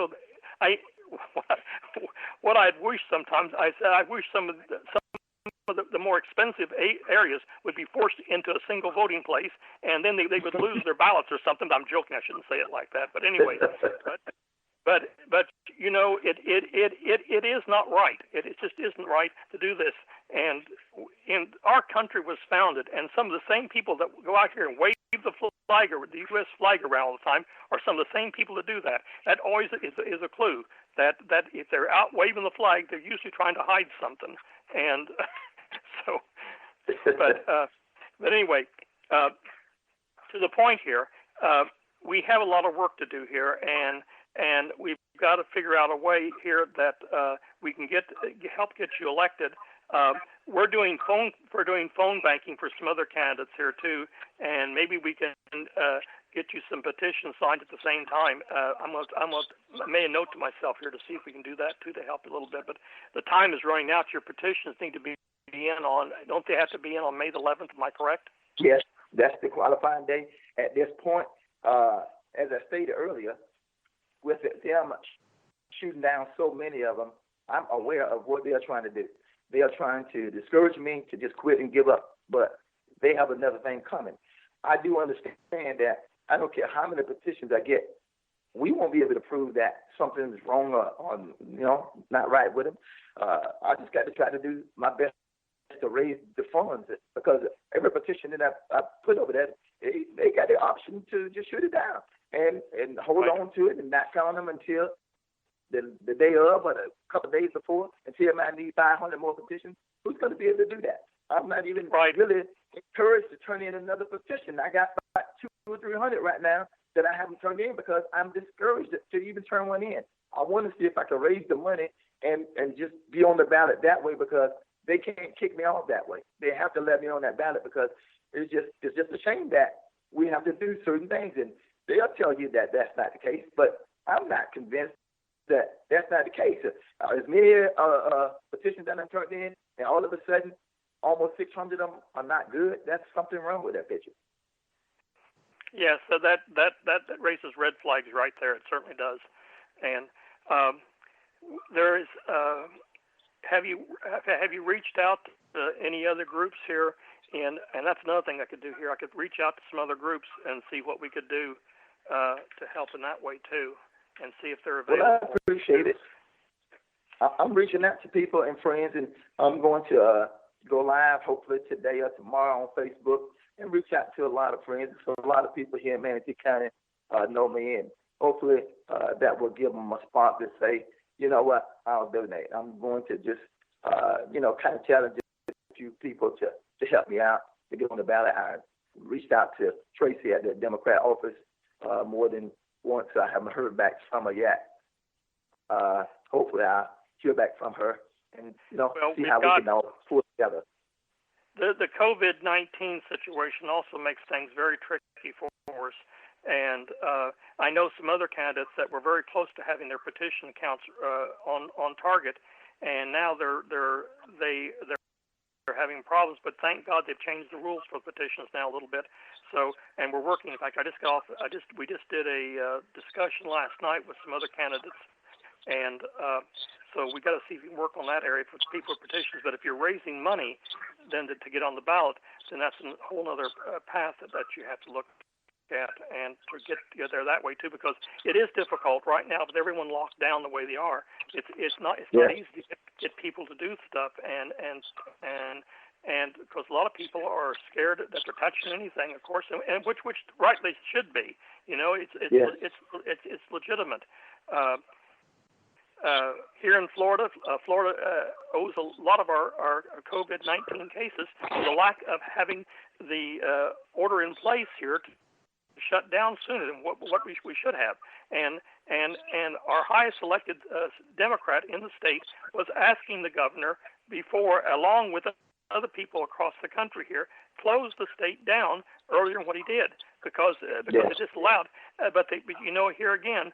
so I what I'd wish sometimes, I said I wish some of the more expensive areas would be forced into a single voting place, and then they would lose their ballots or something. I'm joking. I shouldn't say it like that. But anyway, but you know, it is not right. It just isn't right to do this. And our country was founded, and some of the same people that go out here and wave the flag or the U.S. flag around all the time are some of the same people that do that. That always is a clue that if they're out waving the flag, they're usually trying to hide something. And so, but anyway, to the point here, we have a lot of work to do here, and we've got to figure out a way here that we can help get you elected. We're doing phone banking for some other candidates here too, and maybe we can get you some petitions signed at the same time. I made a note to myself here to see if we can do that too to help a little bit. But the time is running out. Your petitions need to be in on. Don't they have to be in on May the 11th? Am I correct? Yes, that's the qualifying day. At this point, as I stated earlier, with them shooting down so many of them, I'm aware of what they are trying to do. They are trying to discourage me to just quit and give up, but they have another thing coming. I do understand that I don't care how many petitions I get, we won't be able to prove that something's wrong or not right with them. I just got to try to do my best to raise the funds, because every petition that I put over there, they got the option to just shoot it down and hold on to it and not count them until the day of or a couple of days before, until I need 500 more petitions. Who's going to be able to do that? I'm not even really encouraged to turn in another petition. I got about 200 or 300 right now that I haven't turned in because I'm discouraged to even turn one in. I want to see if I can raise the money and just be on the ballot that way, because they can't kick me off that way. They have to let me on that ballot, because it's just a shame that we have to do certain things, and they'll tell you that that's not the case, but I'm not convinced that that's not the case. As many petitions that I've turned in, and all of a sudden, almost 600 of them are not good. That's something wrong with that picture. Yeah, so that raises red flags right there. It certainly does. And there is. Have you reached out to any other groups here? And that's another thing I could do here. I could reach out to some other groups and see what we could do to help in that way too, and see if they're available. Well, I appreciate it. I'm reaching out to people and friends, and I'm going to go live hopefully today or tomorrow on Facebook and reach out to a lot of friends. So a lot of people here in Manatee County know me, and hopefully that will give them a spark to say, you know what, I'll donate. I'm going to just, kind of challenge a few people to help me out to get on the ballot. I reached out to Tracy at the Democrat office more than once. I haven't heard back from her yet. Hopefully I'll hear back from her and, see how we can all pull together. The COVID-19 situation also makes things very tricky for us. And I know some other candidates that were very close to having their petition counts on target, and now they're having problems. But thank God they've changed the rules for petitions now a little bit. So, and we're working. In fact, we just did a discussion last night with some other candidates, and so we got to see if we can work on that area for people with petitions. But if you're raising money, then to get on the ballot, then that's a whole other path that you have to look at and to get there that way too, because it is difficult right now with everyone locked down the way they are. It's not easy to get people to do stuff, and because a lot of people are scared that they're touching anything, of course, and which rightly should be. It's legitimate. Here in Florida, Florida owes a lot of our COVID-19 cases to the lack of having the order in place here to shut down sooner than what we should have. And our highest elected Democrat in the state was asking the governor before, along with other people across the country here, close the state down earlier than what he did, because it disallowed. But here again,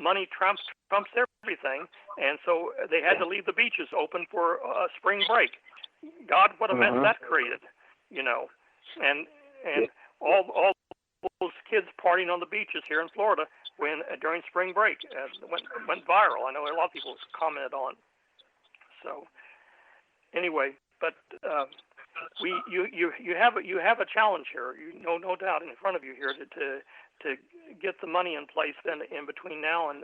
money trumps everything, and so they had to leave the beaches open for spring break. God, what a mess that created, and all those kids partying on the beaches here in Florida when during spring break. Went viral. I know a lot of people commented on. So anyway, but you have a challenge here. No doubt in front of you here to get the money in place. Then in between now and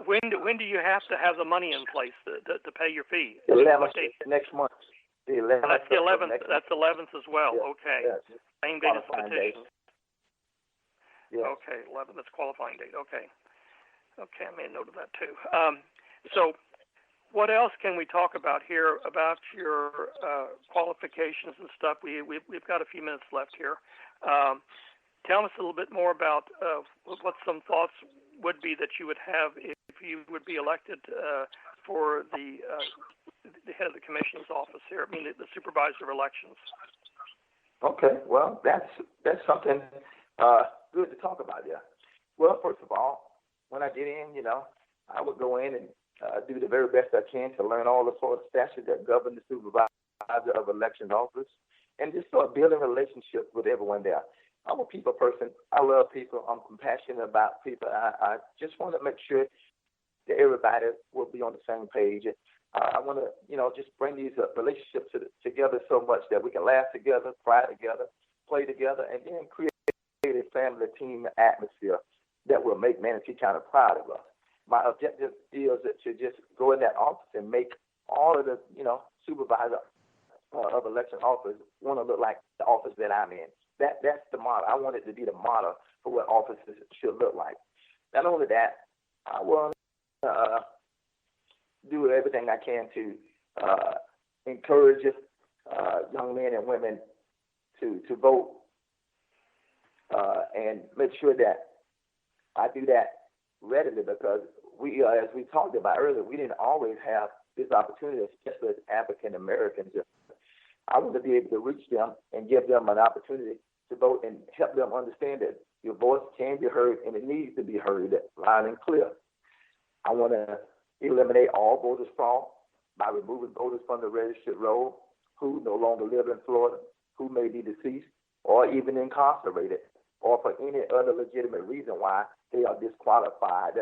when do you have to have the money in place to pay your fee? 11th next month. The 11th. That's the 11th. That's 11th as well. Yeah. Okay. Yes. Same date as petition. Yes. Okay, 11th. That's qualifying date. Okay. Okay, I made a note of that too. So, what else can we talk about here about your qualifications and stuff? We've got a few minutes left here. Tell us a little bit more about what some thoughts would be that you would have if you would be elected for the head of the commission's office here. I mean, the Supervisor of Elections. Okay, well, that's something good to talk about there. Well, first of all, when I get in, I would go in and do the very best I can to learn all the sort of statutes that govern the Supervisor of Elections office, and just start building relationships with everyone there. I'm a people person. I love people. I'm compassionate about people. I just want to make sure that everybody will be on the same page. I want to, just bring these relationships together so much that we can laugh together, cry together, play together, and then create a family team atmosphere that will make Manatee County proud of us. My objective is to just go in that office and make all of the, Supervisor of Election office want to look like the office that I'm in. That's the model. I want it to be the model for what offices should look like. Not only that, I want to do everything I can to encourage young men and women to vote and make sure that I do that readily, because we, as we talked about earlier, we didn't always have this opportunity, especially as African Americans. I want to be able to reach them and give them an opportunity to vote and help them understand that your voice can be heard and it needs to be heard loud and clear. I want to eliminate all voters' fraud by removing voters from the registered roll who no longer live in Florida, who may be deceased or even incarcerated, or for any other legitimate reason why they are disqualified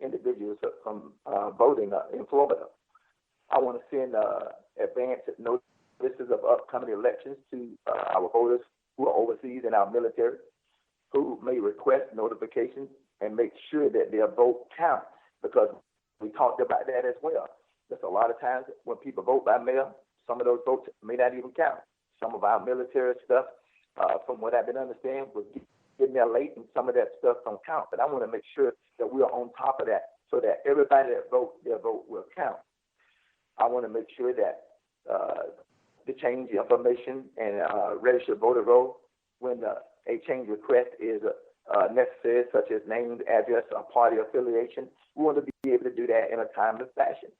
individuals from voting in Florida. I want to send advance notices of upcoming elections to our voters who are overseas in our military, who may request notifications and make sure that their vote counts, because we talked about that as well. There's a lot of times when people vote by mail, some of those votes may not even count. Some of our military stuff, from what I've been understanding, was getting there late, and some of that stuff don't count. But I want to make sure that we're on top of that so that everybody that votes, their vote will count. I want to make sure that the change information and registered voter roll when a change request is necessary, such as name, address, or party affiliation. We want to be able to do that in a timely fashion.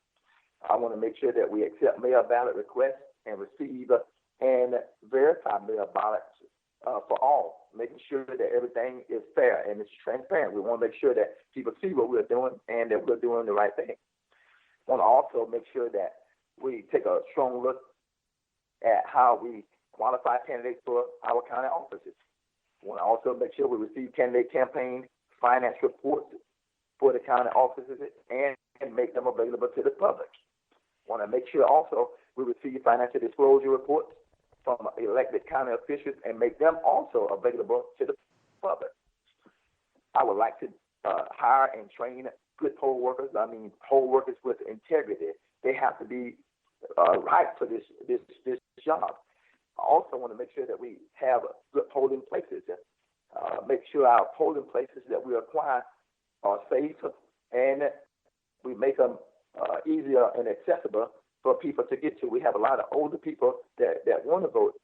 I want to make sure that we accept mail ballot requests and receive and verify mail ballots for all, making sure that everything is fair and it's transparent. We want to make sure that people see what we're doing and that we're doing the right thing. I want to also make sure that we take a strong look at how we qualify candidates for our county offices. We want to also make sure we receive candidate campaign finance reports for the county offices and make them available to the public. We want to make sure also we receive financial disclosure reports from elected county officials and make them also available to the public. I would like to hire and train good poll workers. I mean, poll workers with integrity. They have to be right for this job. I also want to make sure that we have good polling places. Make sure our polling places that we acquire are safe and we make them easier and accessible for people to get to. We have a lot of older people that want to vote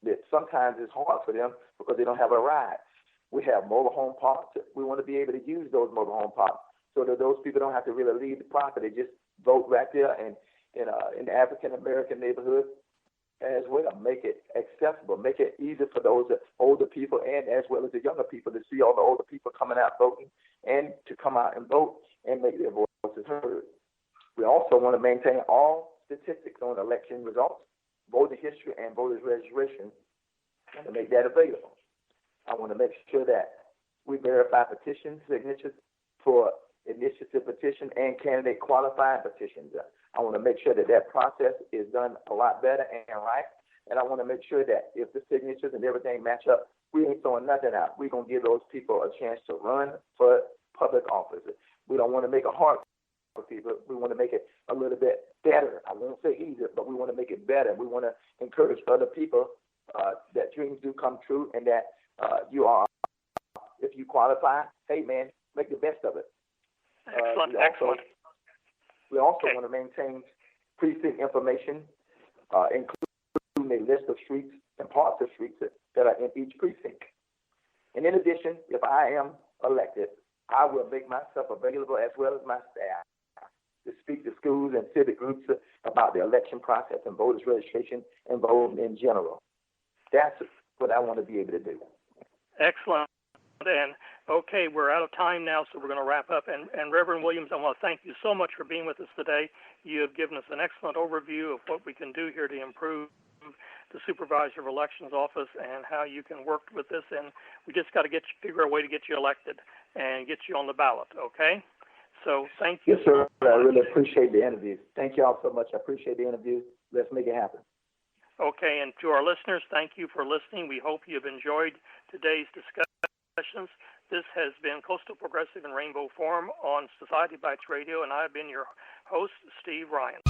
that sometimes it's hard for them because they don't have a ride. We have mobile home parks. We want to be able to use those mobile home parks so that those people don't have to really leave the property. They just vote right there and in the African-American neighborhood as well. Make it accessible. Make it easy for those older people and as well as the younger people to see all the older people coming out voting and to come out and vote and make their voices heard. We also want to maintain all statistics on election results, voter history, and voters registration, and to make that available. I want to make sure that We verify petition signatures for initiative petition and candidate qualifying petitions. I want to make sure that that process is done a lot better and right. And I want to make sure that if the signatures and everything match up, we ain't throwing nothing out. We're going to give those people a chance to run for public office. We don't want to make it hard for people. We want to make it a little bit better. I won't say easier, but we want to make it better. We want to encourage other people that dreams do come true, and that if you qualify, hey, man, make the best of it. Excellent. We also want to maintain precinct information, including a list of streets and parts of streets that are in each precinct. And in addition, if I am elected, I will make myself available, as well as my staff, to speak to schools and civic groups about the election process and voters registration and voting in general. That's what I want to be able to do. Excellent. And okay, we're out of time now, so we're going to wrap up. And Reverend Williams, I want to thank you so much for being with us today. You have given us an excellent overview of what we can do here to improve the Supervisor of Elections office and how you can work with this. And we just got to figure a way to get you elected and get you on the ballot. Okay. So thank you. Yes, sir. I really appreciate the interview. Thank you all so much. I appreciate the interview. Let's make it happen. Okay, and to our listeners, thank you for listening. We hope you've enjoyed today's discussions. This has been Coastal Progressive and Rainbow Forum on Society Bites Radio, and I've been your host, Steve Ryan.